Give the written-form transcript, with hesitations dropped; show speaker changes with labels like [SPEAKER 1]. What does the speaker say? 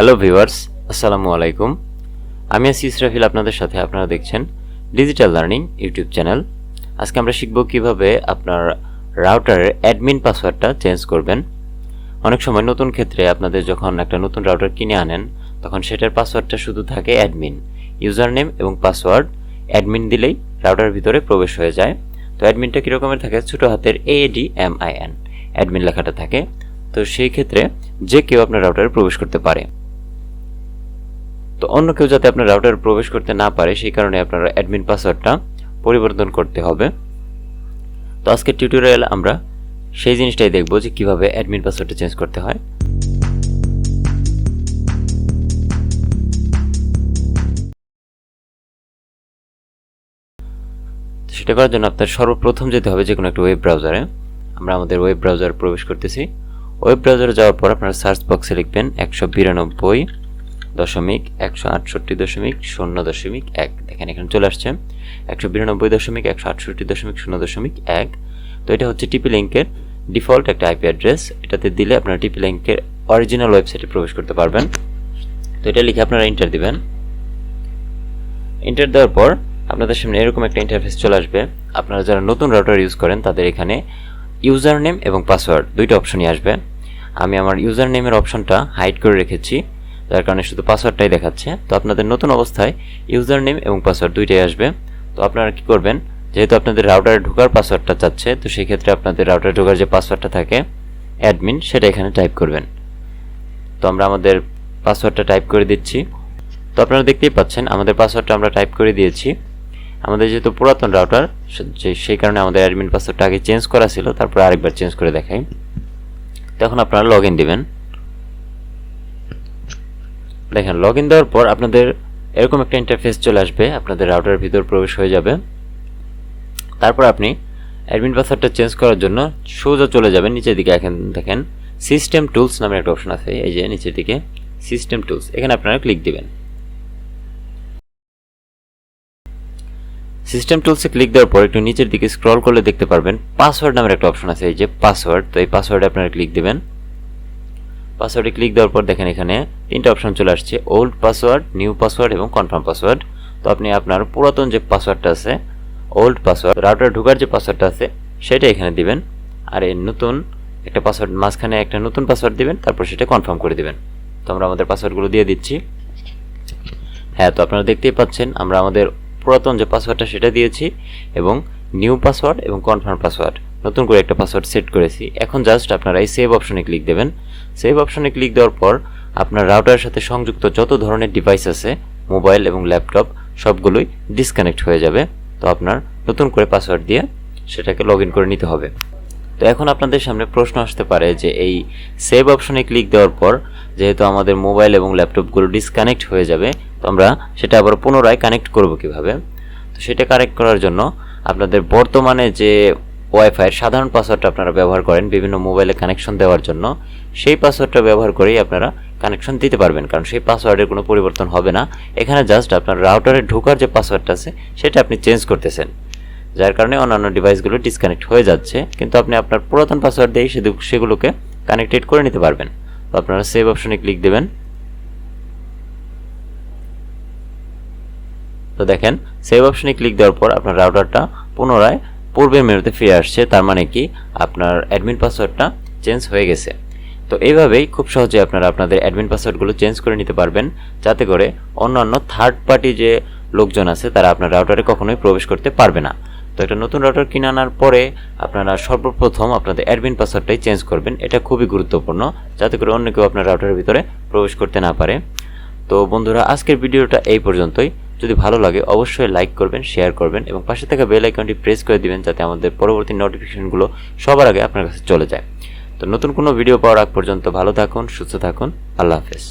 [SPEAKER 1] Hello viewers, আসসালামু আলাইকুম। আমি আছি ইসরাফিল, আপনাদের সাথে। আপনারা দেখছেন ডিজিটাল লার্নিং ইউটিউব চ্যানেল। আজকে আমরা শিখব কিভাবে আপনার রাউটারের অ্যাডমিন পাসওয়ার্ডটা চেঞ্জ করবেন। অনেক সময় নতুন ক্ষেত্রে আপনাদের যখন একটা নতুন রাউটার কিনে আনেন, তখন সেটার পাসওয়ার্ডটা শুধু থাকে অ্যাডমিন, ইউজার নেম এবং পাসওয়ার্ড অ্যাডমিন দিলেই রাউটারের ভিতরে প্রবেশ হয়ে যায়। তো অ্যাডমিনটা কীরকমের থাকে? ছোটো হাতের ADMIN অ্যাডমিন লেখাটা থাকে। তো সেই ক্ষেত্রে যে কেউ আপনার রাউটারে প্রবেশ করতে পারে। তো অন্য কেউ যাতে আপনার রাউটারে প্রবেশ করতে না পারে, সেই কারণে আপনার অ্যাডমিন পাসওয়ার্ডটা পরিবর্তন করতে হবে। তো আজকের টিউটোরিয়াল আমরা সেই জিনিসটাই দেখব যে কিভাবে অ্যাডমিন পাসওয়ার্ডটা চেঞ্জ করতে হয়। সেটা করার জন্য আপনার সর্বপ্রথম যেতে হবে যে কোনো একটা ওয়েব ব্রাউজারে। আমরা আমাদের ওয়েব ব্রাউজারে প্রবেশ করতেছি। ওয়েব ব্রাউজারে যাওয়ার পর আপনারা সার্চ বক্সে লিখবেন 192.168.0.1। দেখেন এখানে চলে আসছে 192.168.0.1। তো এটা হচ্ছে টিপি লিঙ্কের ডিফল্ট একটা আইপি অ্যাড্রেস। এটাতে দিলে আপনারা টিপি লিঙ্কের অরিজিনাল ওয়েবসাইটে প্রবেশ করতে পারবেন। তো এটা লিখে আপনারা এন্টার দিবেন। এন্টার দেওয়ার পর আপনাদের সামনে এরকম একটা ইন্টারফেস চলে আসবে। আপনারা যারা নতুন রাউটার ইউজ করেন তাদের এখানে ইউজার নেম এবং পাসওয়ার্ড দুইটা অপশনই আসবে। আমি আমার ইউজার নেমের অপশনটা হাইড করে রেখেছি, যার কারণে শুধু পাসওয়ার্ডটাই দেখাচ্ছে। তো আপনাদের নতুন অবস্থায় ইউজার নেম এবং পাসওয়ার্ড দুইটাই আসবে। তো আপনারা কি করবেন, যেহেতু আপনাদের রাউটারে ঢোকার পাসওয়ার্ডটা চাচ্ছে, তো সেই ক্ষেত্রে আপনাদের রাউটারে ঢোকার যে পাসওয়ার্ডটা থাকে অ্যাডমিন, সেটা এখানে টাইপ করবেন। তো আমরা আমাদের পাসওয়ার্ডটা টাইপ করে দিচ্ছি। তো আপনারা দেখতেই পাচ্ছেন আমাদের পাসওয়ার্ডটা আমরা টাইপ করে দিয়েছি। আমাদের যেহেতু পুরাতন রাউটার, সেই কারণে আমাদের অ্যাডমিন পাসওয়ার্ডটা আগে চেঞ্জ করা ছিল, তারপর আরেকবার চেঞ্জ করে দেখাই। তখন আপনারা লগ ইন দেবেন। দেখেন লগ ইন দেওয়ার পর আপনাদের এরকম একটা ইন্টারফেস চলে আসবে, আপনাদের রাউটারের ভিতর প্রবেশ হয়ে যাবে। তারপর আপনি অ্যাডমিন পাসওয়ার্ডটা চেঞ্জ করার জন্য সোজা চলে যাবেন নিচের দিকে। এখন দেখেন সিস্টেম টুলস নামের একটা অপশন আছে, এই যে নিচের দিকে সিস্টেম টুলস, এখানে আপনারা ক্লিক দিবেন। সিস্টেম টুলসে ক্লিক দেওয়ার পর একটু নিচের দিকে স্ক্রল করলে দেখতে পারবেন পাসওয়ার্ড নামের একটা অপশন আছে, এই যে পাসওয়ার্ড। তো এই পাসওয়ার্ডে আপনারা ক্লিক দিবেন। পাসওয়ার্ডে ক্লিক দেওয়ার পর দেখেন এখানে তিনটা অপশন চলে আসছে, ওল্ড পাসওয়ার্ড, নিউ পাসওয়ার্ড এবং কনফার্ম পাসওয়ার্ড। তো আপনি আপনার পুরাতন যে পাসওয়ার্ডটা আছে, ওল্ড পাসওয়ার্ড, রাউটার ঢোকার যে পাসওয়ার্ডটা আছে সেটা এখানে দিবেন। আর এই নতুন একটা পাসওয়ার্ড, মাঝখানে একটা নতুন পাসওয়ার্ড দিবেন, তারপর সেটা কনফার্ম করে দিবেন। তো আমরা আমাদের পাসওয়ার্ডগুলো দিয়ে দিচ্ছি। হ্যাঁ, তো আপনারা দেখতেই পাচ্ছেন আমরা আমাদের পুরাতন যে পাসওয়ার্ডটা সেটা দিয়েছি এবং নিউ পাসওয়ার্ড এবং কনফার্ম পাসওয়ার্ড নতুন করে একটা পাসওয়ার্ড সেট করেছি। এখন জাস্ট আপনারা এই সেভ অপশনে ক্লিক দেবেন। সেভ অপশনে ক্লিক দেওয়ার পর আপনার রাউটারের সাথে সংযুক্ত যত ধরনের ডিভাইস আছে, মোবাইল এবং ল্যাপটপ, সবগুলোই ডিসকানেক্ট হয়ে যাবে। তো আপনার নতুন করে পাসওয়ার্ড দিয়ে সেটাকে লগ ইন করে নিতে হবে। তো এখন আপনাদের সামনে প্রশ্ন আসতে পারে যে এই সেভ অপশনে ক্লিক দেওয়ার পর যেহেতু আমাদের মোবাইল এবং ল্যাপটপগুলো ডিসকানেক্ট হয়ে যাবে, তো আমরা সেটা আবার পুনরায় কানেক্ট করব কিভাবে? তো সেটা কানেক্ট করার জন্য আপনাদের বর্তমানে যে ওয়াইফাইয়ের সাধারণ পাসওয়ার্ডটা আপনারা ব্যবহার করেন বিভিন্ন মোবাইলে কানেকশন দেওয়ার জন্য, সেই পাসওয়ার্ডটা ব্যবহার করেই আপনারা কানেকশন দিতে পারবেন, কারণ সেই পাসওয়ার্ডের কোনো পরিবর্তন হবে না। এখানে জাস্ট আপনার রাউটারে ঢোকার যে পাসওয়ার্ডটা আছে সেটা আপনি চেঞ্জ করতেছেন, যার কারণে অন্যান্য ডিভাইসগুলো ডিসকানেক্ট হয়ে যাচ্ছে, কিন্তু আপনি আপনার পুরাতন পাসওয়ার্ড দিয়েই সেগুলোকে কানেক্টেড করে নিতে পারবেন। তো আপনারা সেভ অপশনে ক্লিক দেবেন। তো দেখেন সেভ অপশনে ক্লিক দেওয়ার পর আপনার রাউটারটা পুনরায় পূর্বের মেনুতে ফিরে আসছে, তার মানে কি আপনার অ্যাডমিন পাসওয়ার্ডটা চেঞ্জ হয়ে গেছে। তো এইভাবেই খুব সহজে আপনারা আপনাদের অ্যাডমিন পাসওয়ার্ডগুলো চেঞ্জ করে নিতে পারবেন, যাতে করে অন্যান্য থার্ড পার্টি যে লোকজন আছে তারা আপনার রাউটারে কখনোই প্রবেশ করতে পারবে না। তো একটা নতুন রাউটার কিনে আনার পরে আপনারা সর্বপ্রথম আপনাদের অ্যাডমিন পাসওয়ার্ডটাই চেঞ্জ করবেন। এটা খুবই গুরুত্বপূর্ণ, যাতে করে অন্য কেউ আপনার রাউটারের ভিতরে প্রবেশ করতে না পারে। তো বন্ধুরা, আজকের ভিডিওটা এই পর্যন্তই। যদি ভালো লাগে অবশ্যই লাইক করবেন, শেয়ার করবেন এবং পাশে থাকা বেল আইকনটি প্রেস করে দিবেন, যাতে আমাদের পরবর্তী নোটিফিকেশনগুলো সবার আগে আপনার কাছে চলে যায়। তো নতুন কোনো ভিডিও পাওয়ার আগ পর্যন্ত ভালো থাকুন, সুস্থ থাকুন। আল্লাহ হাফেজ।